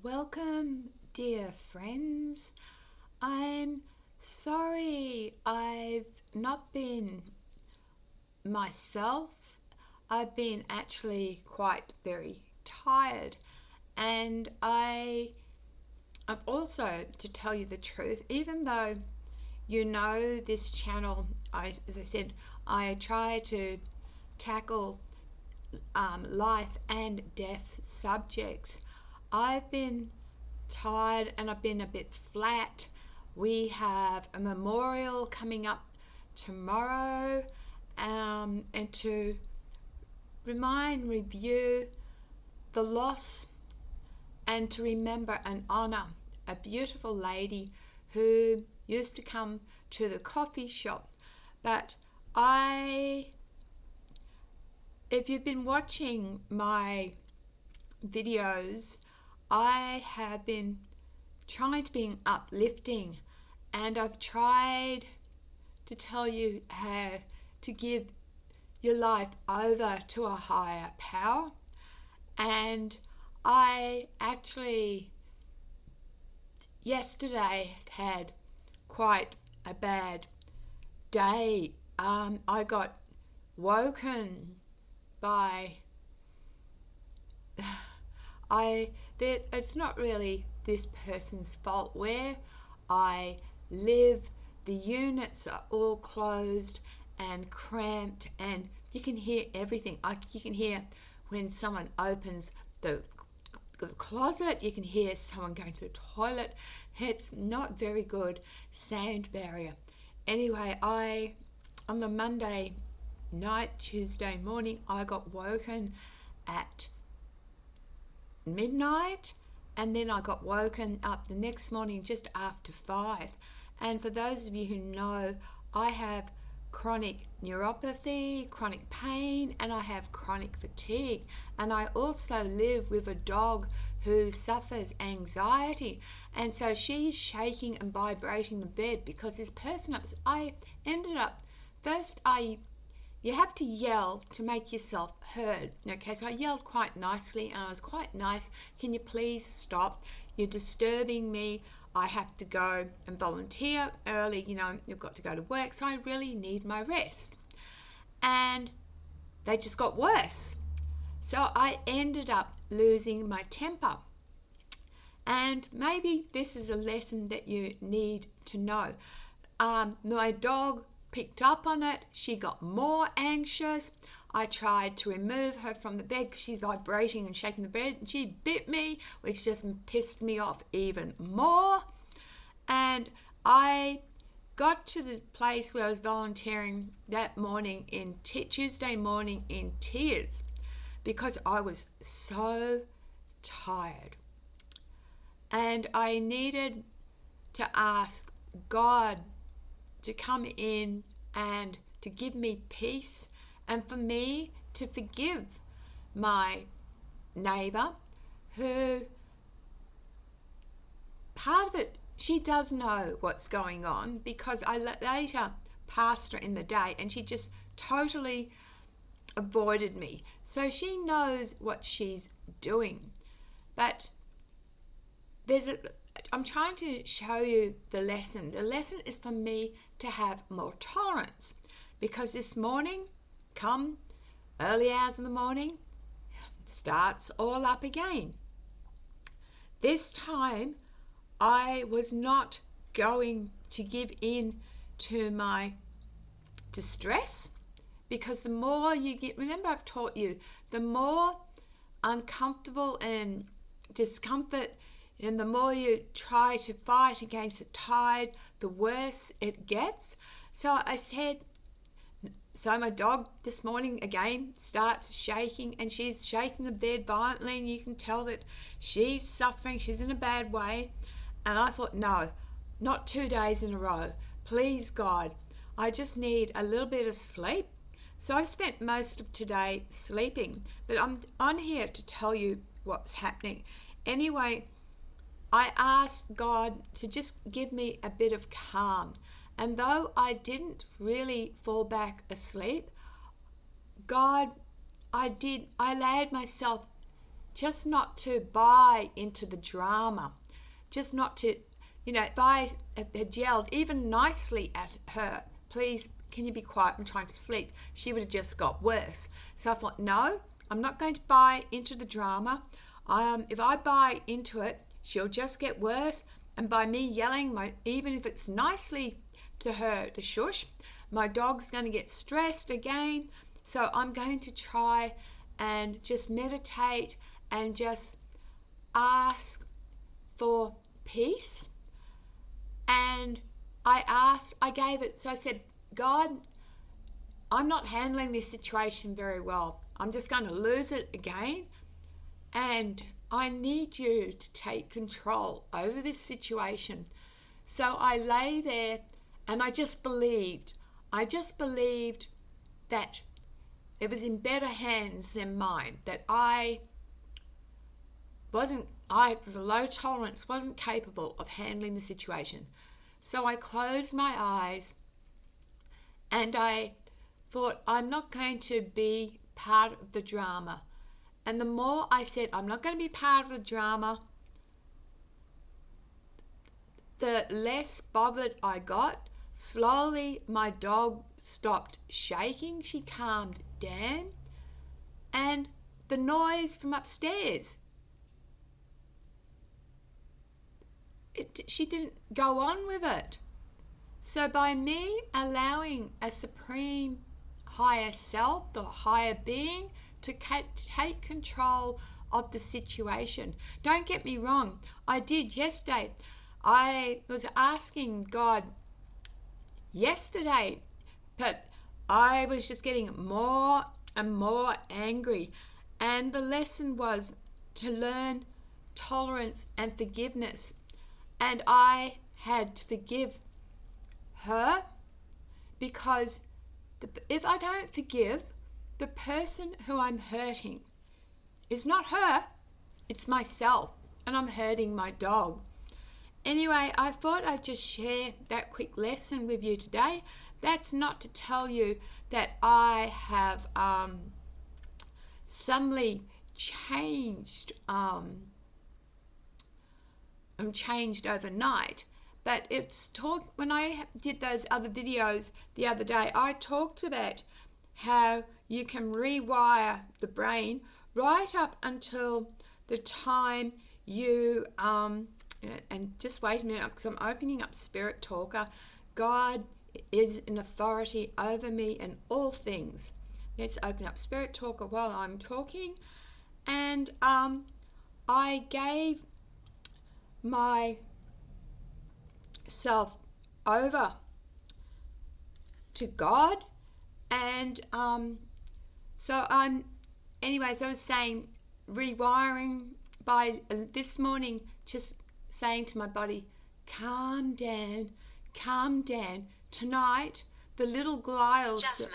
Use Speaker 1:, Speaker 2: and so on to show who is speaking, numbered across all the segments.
Speaker 1: Welcome, dear friends. I'm sorry I've not been myself. I've been actually quite very tired, and I've also, to tell you the truth, even though this channel, as I said, I try to tackle life and death subjects. I've been tired and I've been a bit flat. We have a memorial coming up tomorrow, and to review the loss and to remember and honour a beautiful lady who used to come to the coffee shop. But if you've been watching my videos, I have been trying to be uplifting, and I've tried to tell you how to give your life over to a higher power. And I actually yesterday had quite a bad day. I got woken by it's not really this person's fault. Where I live, the units are all closed and cramped, and you can hear everything. You can hear when someone opens the closet, you can hear someone going to the toilet. It's not very good sound barrier. Anyway, on the Monday night, Tuesday morning, I got woken at midnight, and then I got woken up the next morning just after 5. And for those of you who know, I have chronic neuropathy, chronic pain, and I have chronic fatigue. And I also live with a dog who suffers anxiety, and so she's shaking and vibrating the bed because this person I ended up first you have to yell to make yourself heard. Okay, so I yelled quite nicely, and I was quite nice. Can you please stop? You're disturbing me. I have to go and volunteer early. You've got to go to work, so I really need my rest. And they just got worse. So I ended up losing my temper. And maybe this is a lesson that you need to know. My dog picked up on it. She got more anxious. I tried to remove her from the bed because she's vibrating and shaking the bed, and she bit me, which just pissed me off even more. And I got to the place where I was volunteering that morning Tuesday morning in tears because I was so tired. And I needed to ask God to come in and to give me peace, and for me to forgive my neighbour, who part of it, she does know what's going on because I later passed her in the day and she just totally avoided me. So she knows what she's doing. But I'm trying to show you the lesson. The lesson is for me to have more tolerance, because this morning, come early hours in the morning, starts all up again. This time, I was not going to give in to my distress, because the more you get, remember I've taught you, the more uncomfortable and discomfort, and the more you try to fight against the tide, the worse it gets. So I said, so my dog this morning again starts shaking, and she's shaking the bed violently, and you can tell that she's suffering, she's in a bad way. And I thought, no, not 2 days in a row. Please, God, I just need a little bit of sleep. So I've spent most of today sleeping, but I'm on here to tell you what's happening. Anyway, I asked God to just give me a bit of calm. And though I didn't really fall back asleep, I allowed myself just not to buy into the drama, just not to, if I had yelled even nicely at her, please, can you be quiet, I'm trying to sleep, she would have just got worse. So I thought, no, I'm not going to buy into the drama. If I buy into it, she'll just get worse. And by me yelling, even if it's nicely to her to shush, my dog's going to get stressed again. So I'm going to try and just meditate and just ask for peace. And I gave it, so I said, God, I'm not handling this situation very well. I'm just going to lose it again. And I need you to take control over this situation. So I lay there and I just believed that it was in better hands than mine, that with a low tolerance, wasn't capable of handling the situation. So I closed my eyes and I thought, I'm not going to be part of the drama. And the more I said, I'm not going to be part of the drama, the less bothered I got. Slowly, my dog stopped shaking. She calmed down. And the noise from upstairs, she didn't go on with it. So by me allowing a supreme higher self, the higher being, to take control of the situation. Don't get me wrong, I did yesterday. I was asking God yesterday, but I was just getting more and more angry. And the lesson was to learn tolerance and forgiveness. And I had to forgive her, because if I don't forgive, the person who I'm hurting is not her, it's myself, and I'm hurting my dog. Anyway, I thought I'd just share that quick lesson with you today. That's not to tell you that I have suddenly changed. I'm changed overnight. But when I did those other videos the other day, I talked about how you can rewire the brain right up until the time you, and just wait a minute because I'm opening up Spirit Talker. God is an authority over me in all things. Let's open up Spirit Talker while I'm talking. And I gave myself over to God. And so I was saying, rewiring by this morning, just saying to my body, calm down. Tonight, the little glials...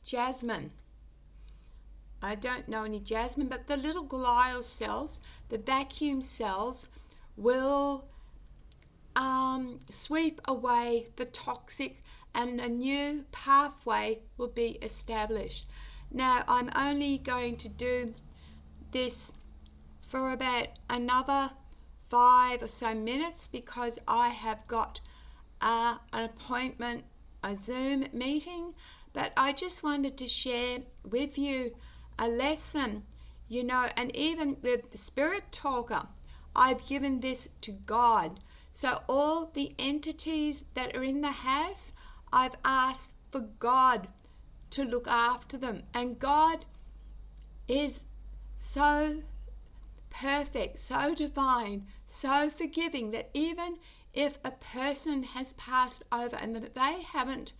Speaker 1: Jasmine. I don't know any jasmine, but the little glial cells, the vacuum cells, will sweep away the toxic, and a new pathway will be established. Now, I'm only going to do this for about another 5 or so minutes because I have got an appointment, a Zoom meeting, but I just wanted to share with you a lesson, and even with the Spirit Talker, I've given this to God. So all the entities that are in the house, I've asked for God to look after them. And God is so perfect, so divine, so forgiving that even if a person has passed over and that they haven't,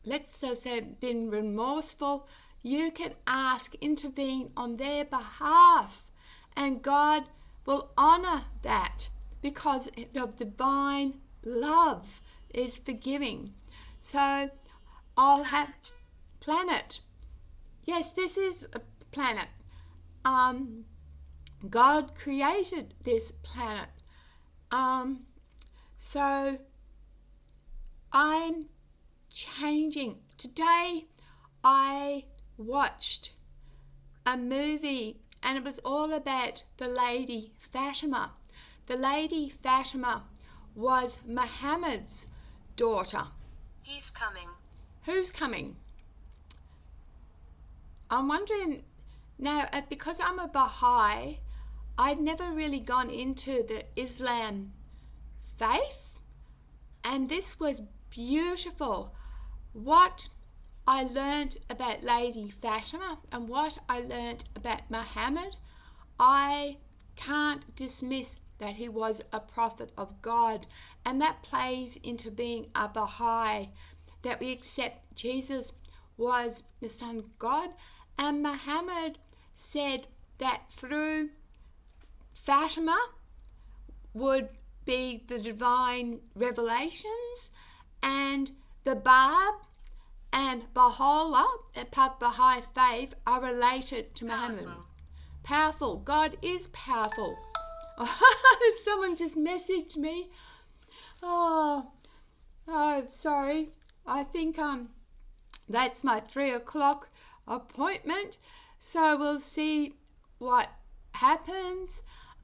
Speaker 1: let's just say, been remorseful, you can ask, intervene on their behalf, and God will honor that because of divine love is forgiving. So I'll have planet. Yes, this is a planet. God created this planet. So I'm changing. Today I watched a movie and it was all about the Lady Fatima. The Lady Fatima was Muhammad's daughter.
Speaker 2: He's coming.
Speaker 1: Who's coming? I'm wondering now, because I'm a Baha'i, I'd never really gone into the Islam faith, and this was beautiful. What I learned about Lady Fatima and what I learned about Muhammad, I can't dismiss that he was a prophet of God, and that plays into being a Baha'i, that we accept Jesus was the Son of God, and Muhammad said that through Fatima would be the divine revelations, and the Bab and Baha'u'llah, a part of Baha'i faith, are related to Muhammad. Powerful. God is powerful. Someone just messaged me. Oh, sorry. I think that's my 3:00 appointment. So we'll see what happens.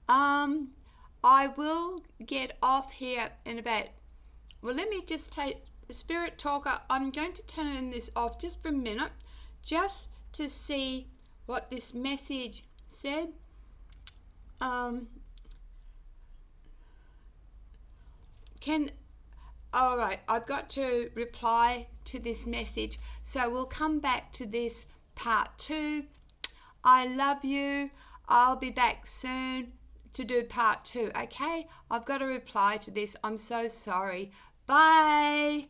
Speaker 1: I will get off here in about. Well, let me just take Spirit Talker. I'm going to turn this off just for a minute, just to see what this message said. All right, I've got to reply to this message, so we'll come back to this part 2. I love you. I'll be back soon to do part 2, okay? I've got to reply to this. I'm so sorry. Bye.